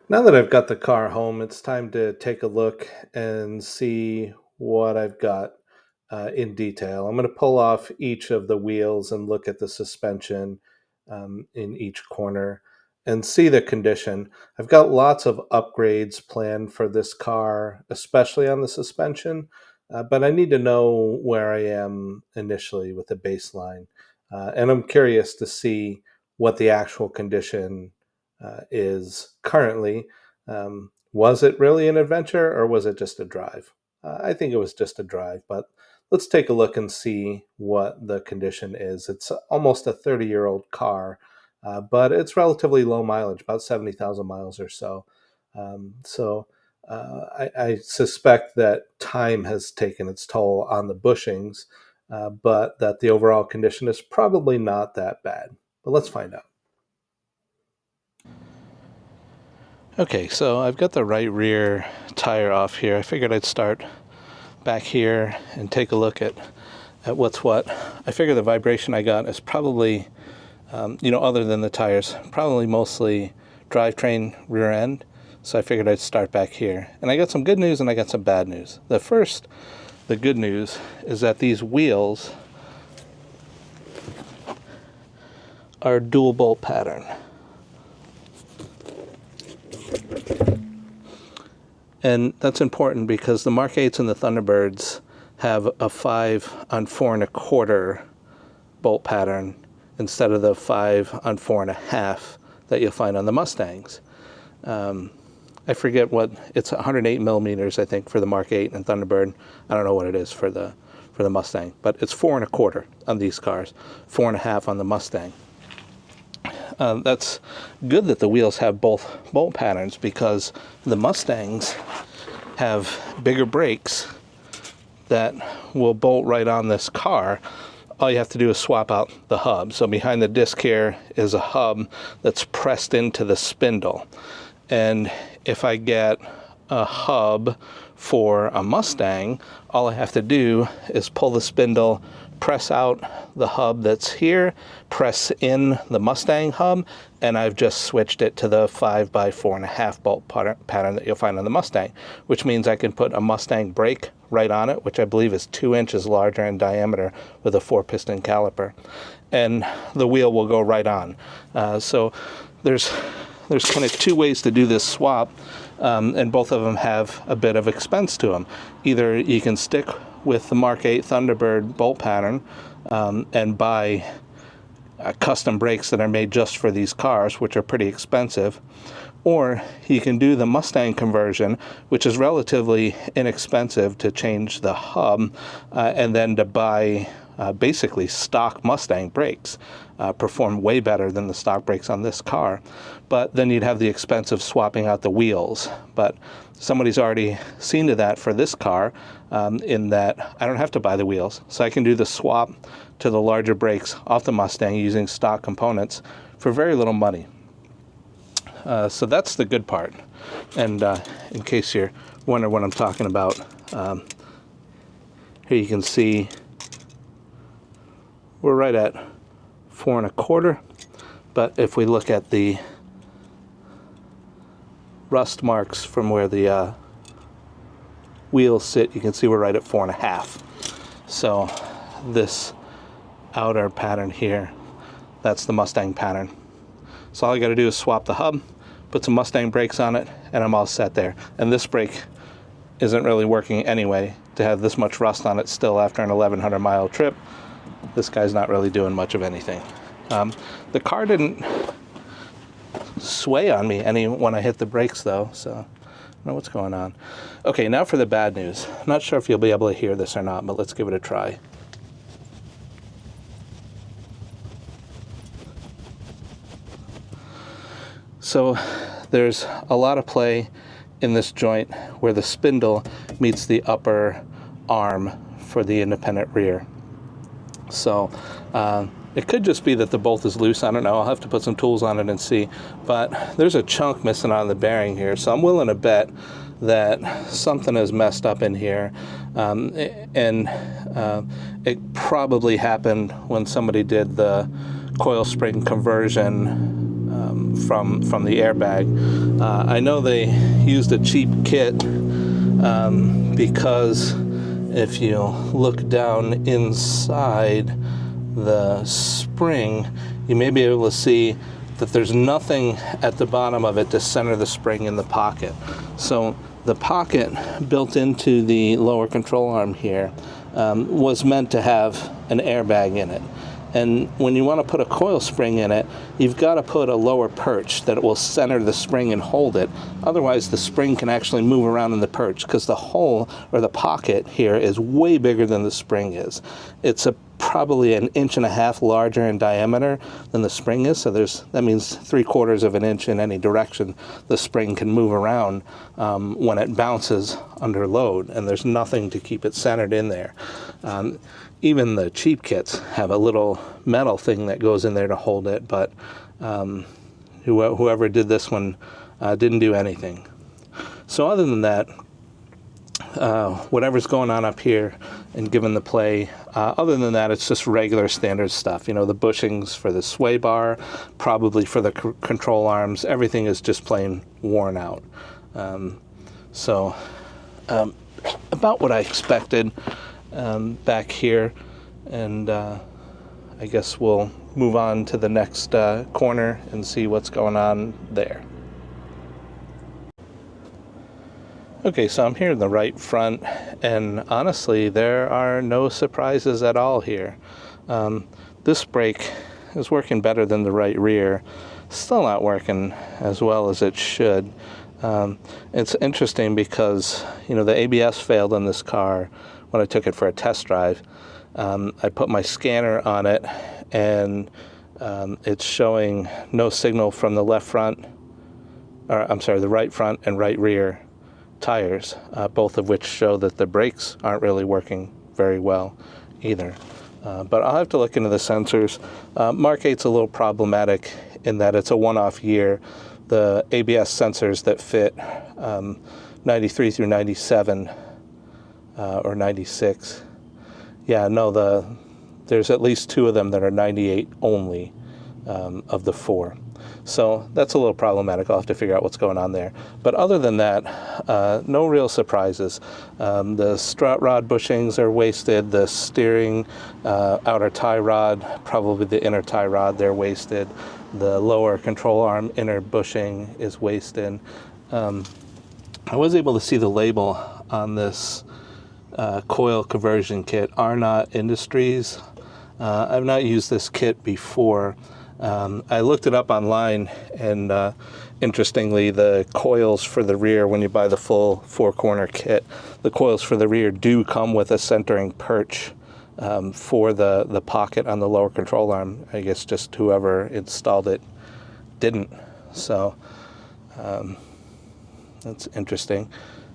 Now that I've got the car home, it's time to take a look and see what I've got in detail. I'm going to pull off each of the wheels and look at the suspension in each corner and see the condition. I've got lots of upgrades planned for this car, especially on the suspension, but I need to know where I am initially with the baseline. And I'm curious to see what the actual condition is currently. Was it really an adventure or was it just a drive? I think it was just a drive, but let's take a look and see what the condition is. It's almost a 30-year-old car, but it's relatively low mileage, about 70,000 miles or so. I suspect that time has taken its toll on the bushings, but that the overall condition is probably not that bad. But let's find out. Okay, so I've got the right rear tire off here. I figured I'd start back here and take a look at what's what. I figure the vibration I got is probably, other than the tires, probably mostly drivetrain rear end. So I figured I'd start back here. And I got some good news and I got some bad news. The good news is that these wheels are dual bolt pattern. And that's important because the Mark VIIIs and the Thunderbirds have a 5 on 4 1/4 bolt pattern instead of the 5 on 4 1/2 that you'll find on the Mustangs. I forget what it's 108 millimeters, I think, for the Mark VIII and Thunderbird. I don't know what it is for the Mustang, but it's 4 1/4 on these cars, 4 1/2 on the Mustang. That's good that the wheels have both bolt patterns because the Mustangs have bigger brakes that will bolt right on this car. All you have to do is swap out the hub. So behind the disc here is a hub that's pressed into the spindle. And if I get a hub for a Mustang, all I have to do is pull the spindle, press out the hub that's here, press in the Mustang hub, and I've just switched it to the 5 by 4 1/2 bolt pattern that you'll find on the Mustang, which means I can put a Mustang brake right on it, which I believe is 2 inches larger in diameter with a 4-piston caliper, and the wheel will go right on. So there's kind of two ways to do this swap, and both of them have a bit of expense to them. Either you can stick with the Mark VIII Thunderbird bolt pattern and buy custom brakes that are made just for these cars, which are pretty expensive, or you can do the Mustang conversion, which is relatively inexpensive to change the hub and then to buy basically stock Mustang brakes. Perform way better than the stock brakes on this car, but then you'd have the expense of swapping out the wheels. But somebody's already seen to that for this car, in that I don't have to buy the wheels, so I can do the swap to the larger brakes off the Mustang using stock components for very little money. So that's the good part. And in case you're wondering what I'm talking about, here you can see we're right at 4 1/4, but if we look at the rust marks from where the wheels sit, you can see we're right at 4 1/2. So this outer pattern here, that's the Mustang pattern. So all I got to do is swap the hub, put some Mustang brakes on it, and I'm all set there. And this brake isn't really working anyway. To have this much rust on it still after an 1,100 mile trip, this guy's not really doing much of anything. The car didn't sway on me any when I hit the brakes though, so I don't know what's going on. Okay, now for the bad news. I'm not sure if you'll be able to hear this or not, but let's give it a try. So there's a lot of play in this joint where the spindle meets the upper arm for the independent rear. So it could just be that the bolt is loose. I don't know. I'll have to put some tools on it and see. But there's a chunk missing on the bearing here, so I'm willing to bet that something is messed up in here. It probably happened when somebody did the coil spring conversion from the airbag. I know they used a cheap kit because if you look down inside the spring, you may be able to see that there's nothing at the bottom of it to center the spring in the pocket. So the pocket built into the lower control arm here was meant to have an airbag in it. And when you want to put a coil spring in it, you've got to put a lower perch that it will center the spring and hold it. Otherwise, the spring can actually move around in the perch because the hole or the pocket here is way bigger than the spring is. It's probably 1.5 inches larger in diameter than the spring is, so that means 3/4 of an inch in any direction the spring can move around when it bounces under load, and there's nothing to keep it centered in there. Even the cheap kits have a little metal thing that goes in there to hold it, but whoever did this one didn't do anything. So other than that, whatever's going on up here and given the play, other than that, it's just regular standard stuff. You know, the bushings for the sway bar, probably for the control arms, everything is just plain worn out. About what I expected back here, and I guess we'll move on to the next corner and see what's going on there. Okay, so I'm here in the right front, and honestly, there are no surprises at all here. This brake is working better than the right rear. Still not working as well as it should. It's interesting because, you know, the ABS failed on this car when I took it for a test drive. I put my scanner on it, and it's showing no signal from the the right front and right rear tires, both of which show that the brakes aren't really working very well either. But I'll have to look into the sensors. Mark VIII's a little problematic in that it's a one-off year. The ABS sensors that fit 93 through 97 or 96. Yeah, no, there's at least 2 of them that are 98 only of the 4. So that's a little problematic. I'll have to figure out what's going on there. But other than that, no real surprises. The strut rod bushings are wasted. The steering outer tie rod, probably the inner tie rod, they're wasted. The lower control arm inner bushing is wasted. I was able to see the label on this coil conversion kit, Arnott Industries. I've not used this kit before. I looked it up online, and interestingly, the coils for the rear, when you buy the full 4-corner kit, the coils for the rear do come with a centering perch for the pocket on the lower control arm. I guess just whoever installed it didn't. So that's interesting.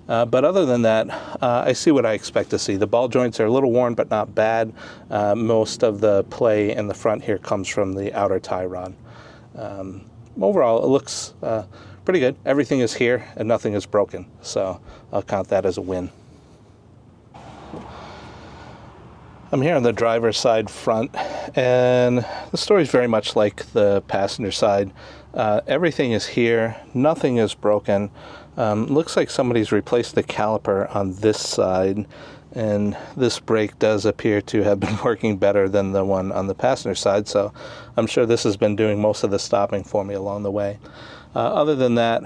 But other than that, I see what I expect to see. The ball joints are a little worn, but not bad. Most of the play in the front here comes from the outer tie rod. Overall, it looks pretty good. Everything is here, and nothing is broken. So I'll count that as a win. I'm here on the driver's side front, and the story is very much like the passenger side. Everything is here. Nothing is broken. Looks like somebody's replaced the caliper on this side, and this brake does appear to have been working better than the one on the passenger side, so I'm sure this has been doing most of the stopping for me along the way. Other than that,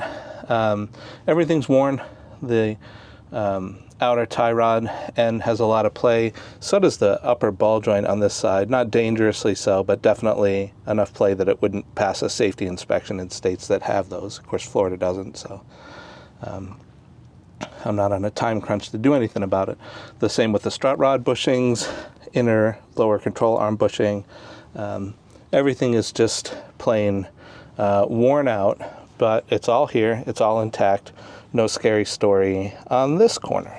everything's worn. The outer tie rod end has a lot of play. So does the upper ball joint on this side. Not dangerously so, but definitely enough play that it wouldn't pass a safety inspection in states that have those. Of course, Florida doesn't, so I'm not on a time crunch to do anything about it. The same with the strut rod bushings, inner lower control arm bushing. Everything is just plain worn out, but it's all here. It's all intact. No scary story on this corner.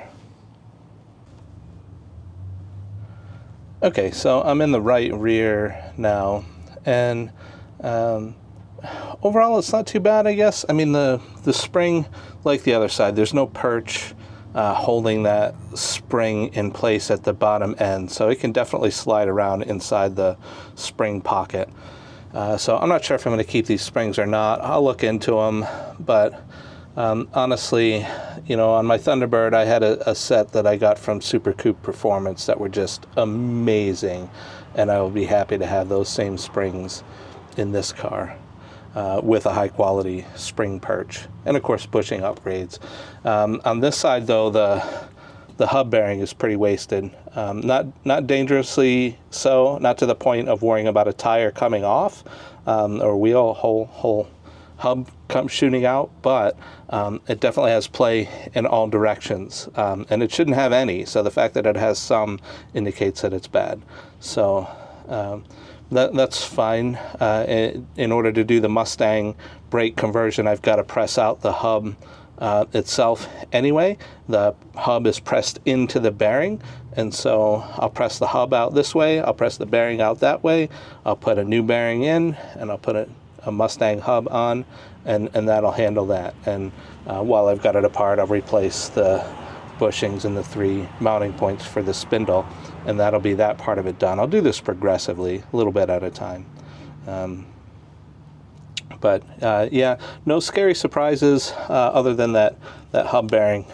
Okay, so I'm in the right rear now, and overall it's not too bad, I guess. I mean, the spring, like the other side, there's no perch holding that spring in place at the bottom end, so it can definitely slide around inside the spring pocket. So I'm not sure if I'm going to keep these springs or not. I'll look into them, but honestly, on my Thunderbird, I had a set that I got from Super Coupe Performance that were just amazing, and I will be happy to have those same springs in this car with a high-quality spring perch, and of course bushing upgrades. On this side, though, the hub bearing is pretty wasted. Not dangerously so, not to the point of worrying about a tire coming off or wheel, whole hub shooting out, but it definitely has play in all directions, and it shouldn't have any. So the fact that it has some indicates that it's bad. So that's fine. In order to do the Mustang brake conversion, I've got to press out the hub itself anyway. The hub is pressed into the bearing, and so I'll press the hub out this way, I'll press the bearing out that way, I'll put a new bearing in, and I'll put a Mustang hub on, and that'll handle that. And while I've got it apart, I'll replace the bushings and the 3 mounting points for the spindle, and that'll be that part of it done. I'll do this progressively, a little bit at a time. But yeah, no scary surprises other than that hub bearing.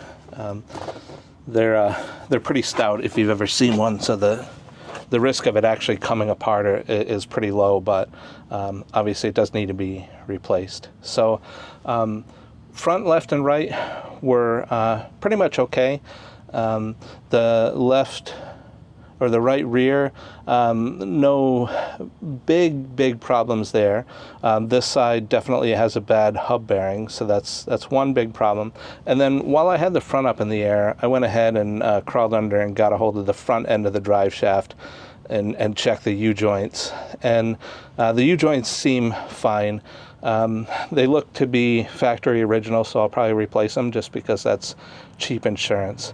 They're pretty stout if you've ever seen one, so the risk of it actually coming apart is pretty low, but obviously it does need to be replaced. So front, left, and right were pretty much okay. The left or the right rear, no big problems there. This side definitely has a bad hub bearing, so that's one big problem. And then while I had the front up in the air, I went ahead and crawled under and got a hold of the front end of the drive shaft and checked the U-joints. And the U-joints seem fine. They look to be factory original, so I'll probably replace them just because that's cheap insurance.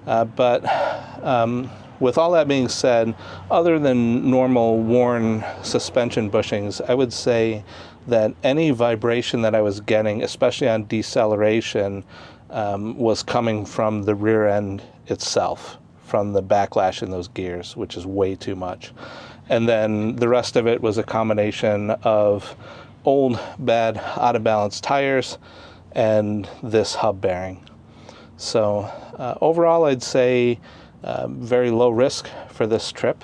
But with all that being said, other than normal worn suspension bushings, I would say that any vibration that I was getting, especially on deceleration, was coming from the rear end itself, from the backlash in those gears, which is way too much. And then the rest of it was a combination of old, bad, out of balance tires and this hub bearing. So overall, I'd say very low risk for this trip,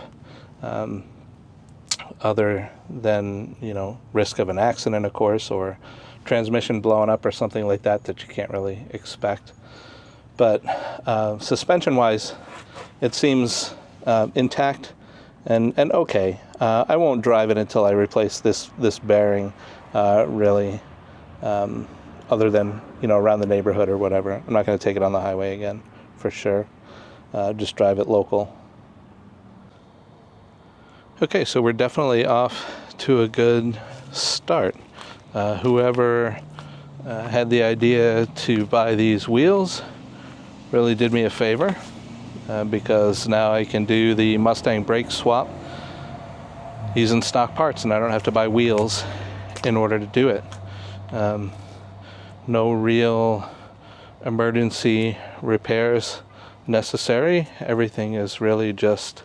other than, risk of an accident, of course, or transmission blowing up or something like that you can't really expect. But suspension-wise, it seems intact and okay. I won't drive it until I replace this bearing, really, other than, around the neighborhood or whatever. I'm not going to take it on the highway again, for sure. Just drive it local. Okay, so we're definitely off to a good start. Whoever had the idea to buy these wheels really did me a favor, because now I can do the Mustang brake swap using stock parts, and I don't have to buy wheels in order to do it. No real emergency repairs necessary. Everything is really just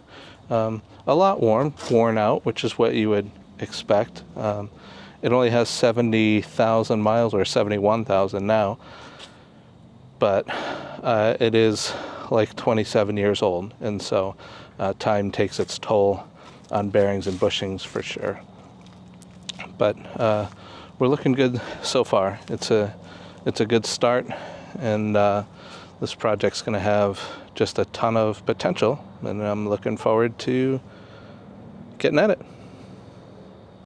a lot worn out, which is what you would expect. It only has 70,000 miles, or 71,000 now, but it is like 27 years old, and so time takes its toll on bearings and bushings for sure. But we're looking good so far. It's a good start, and this project's going to have just a ton of potential, and I'm looking forward to getting at it.